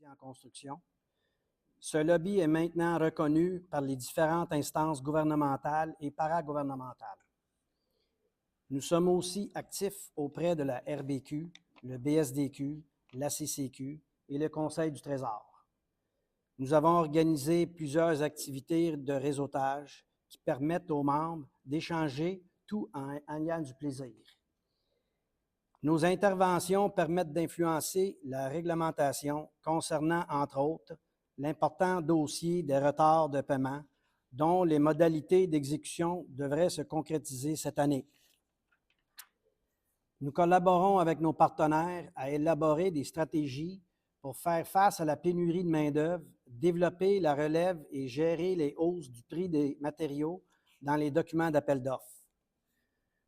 métiers en construction. Ce lobby est maintenant reconnu par les différentes instances gouvernementales et paragouvernementales. Nous sommes aussi actifs auprès de la RBQ, le BSDQ, la CCQ et le Conseil du Trésor. Nous avons organisé plusieurs activités de réseautage qui permettent aux membres d'échanger tout en ayant du plaisir. Nos interventions permettent d'influencer la réglementation concernant, entre autres, l'important dossier des retards de paiement dont les modalités d'exécution devraient se concrétiser cette année. Nous collaborons avec nos partenaires à élaborer des stratégies pour faire face à la pénurie de main-d'œuvre, développer la relève et gérer les hausses du prix des matériaux dans les documents d'appel d'offres.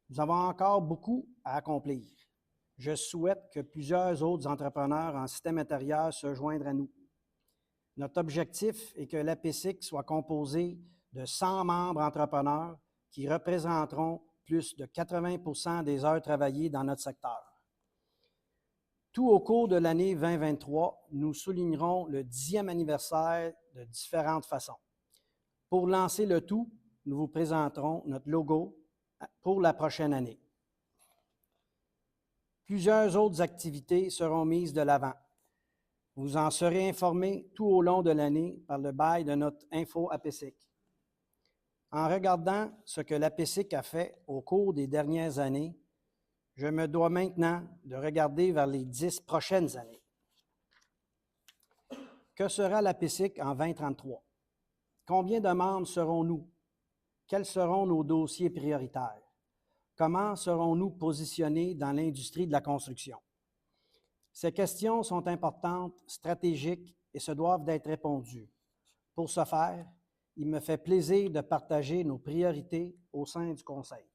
Nous avons encore beaucoup à accomplir. Je souhaite que plusieurs autres entrepreneurs en système intérieur se joignent à nous. Notre objectif est que l'APSIC soit composé de 100 membres entrepreneurs qui représenteront plus de 80% des heures travaillées dans notre secteur. Tout au cours de l'année 2023, nous soulignerons le 10e anniversaire de différentes façons. Pour lancer le tout, nous vous présenterons notre logo pour la prochaine année. Plusieurs autres activités seront mises de l'avant. Vous en serez informés tout au long de l'année par le bail de notre info APSIC. En regardant ce que l'APSIC a fait au cours des dernières années, je me dois maintenant de regarder vers les 10 prochaines années. Que sera l'APSIC en 2033? Combien de membres serons-nous? Quels seront nos dossiers prioritaires? Comment serons-nous positionnés dans l'industrie de la construction? Ces questions sont importantes, stratégiques et se doivent d'être répondues. Pour ce faire, il me fait plaisir de partager nos priorités au sein du Conseil.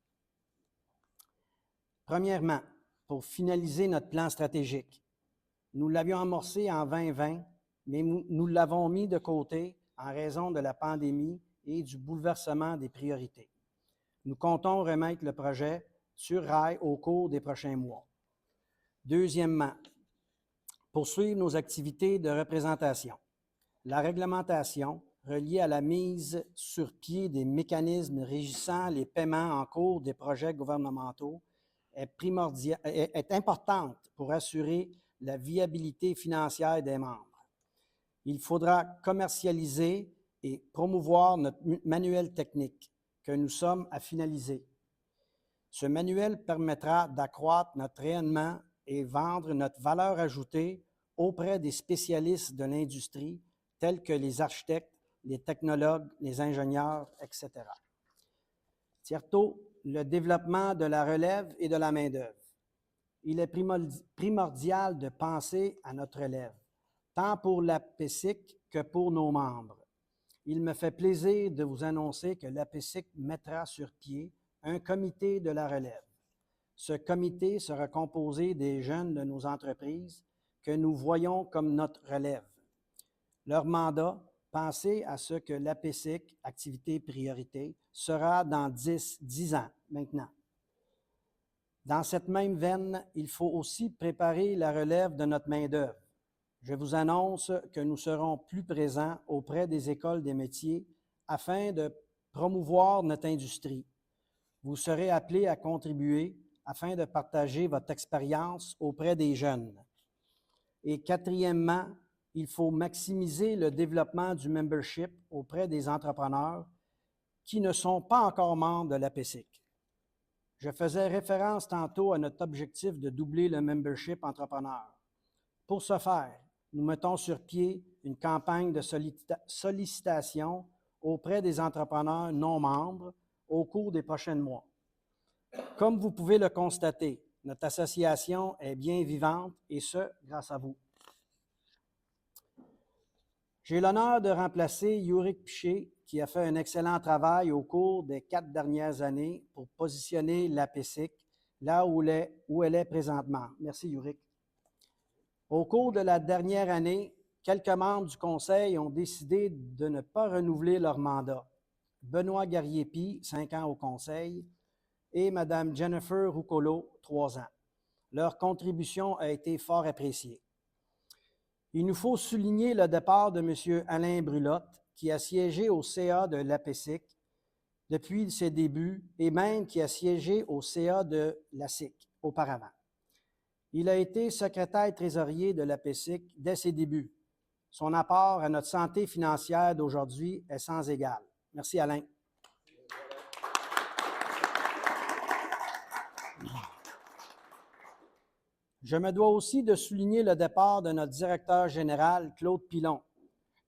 Premièrement, pour finaliser notre plan stratégique, nous l'avions amorcé en 2020, mais nous l'avons mis de côté en raison de la pandémie et du bouleversement des priorités. Nous comptons remettre le projet sur rail au cours des prochains mois. Deuxièmement, poursuivre nos activités de représentation. La réglementation reliée à la mise sur pied des mécanismes régissant les paiements en cours des projets gouvernementaux est importante pour assurer la viabilité financière des membres. Il faudra commercialiser et promouvoir notre manuel technique que nous sommes à finaliser. Ce manuel permettra d'accroître notre rayonnement et vendre notre valeur ajoutée auprès des spécialistes de l'industrie tels que les architectes, les technologues, les ingénieurs, etc. Tierto, le développement de la relève et de la main-d'œuvre. Il est primordial de penser à notre relève, tant pour l'APSIC que pour nos membres. Il me fait plaisir de vous annoncer que l'APSIC mettra sur pied un comité de la relève. Ce comité sera composé des jeunes de nos entreprises que nous voyons comme notre relève. Leur mandat, pensez à ce que l'APSIC, activité priorité, sera dans 10 ans maintenant. Dans cette même veine, il faut aussi préparer la relève de notre main-d'œuvre. Je vous annonce que nous serons plus présents auprès des écoles des métiers afin de promouvoir notre industrie. Vous serez appelés à contribuer afin de partager votre expérience auprès des jeunes. Et quatrièmement, il faut maximiser le développement du membership auprès des entrepreneurs qui ne sont pas encore membres de l'APSIC. Je faisais référence tantôt à notre objectif de doubler le membership entrepreneur. Pour ce faire, nous mettons sur pied une campagne de sollicitation auprès des entrepreneurs non membres au cours des prochains mois. Comme vous pouvez le constater, notre association est bien vivante et ce, grâce à vous. J'ai l'honneur de remplacer Yurick Piché, qui a fait un excellent travail au cours des 4 dernières années pour positionner l'APSIC là où elle est présentement. Merci, Yurick. Au cours de la dernière année, quelques membres du Conseil ont décidé de ne pas renouveler leur mandat. Benoît Garriépi, 5 ans au Conseil, et Mme Jennifer Ruccolo, 3 ans. Leur contribution a été fort appréciée. Il nous faut souligner le départ de M. Alain Brulotte, qui a siégé au CA de l'APESIC depuis ses débuts et même qui a siégé au CA de la SIC auparavant. Il a été secrétaire trésorier de l'APESIC dès ses débuts. Son apport à notre santé financière d'aujourd'hui est sans égal. Merci, Alain. Je me dois aussi de souligner le départ de notre directeur général, Claude Pilon,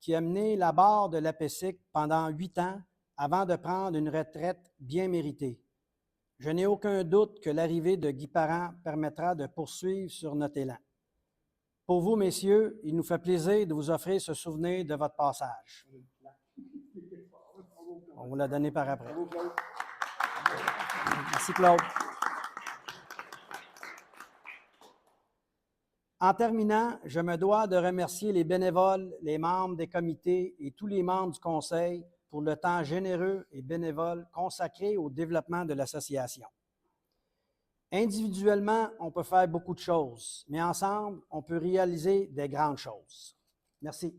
qui a mené la barre de l'APESIC pendant 8 ans avant de prendre une retraite bien méritée. Je n'ai aucun doute que l'arrivée de Guy Parent permettra de poursuivre sur notre élan. Pour vous, messieurs, il nous fait plaisir de vous offrir ce souvenir de votre passage. On vous l'a donné par après. Merci, Claude. En terminant, je me dois de remercier les bénévoles, les membres des comités et tous les membres du Conseil pour le temps généreux et bénévole consacré au développement de l'association. Individuellement, on peut faire beaucoup de choses, mais ensemble, on peut réaliser des grandes choses. Merci.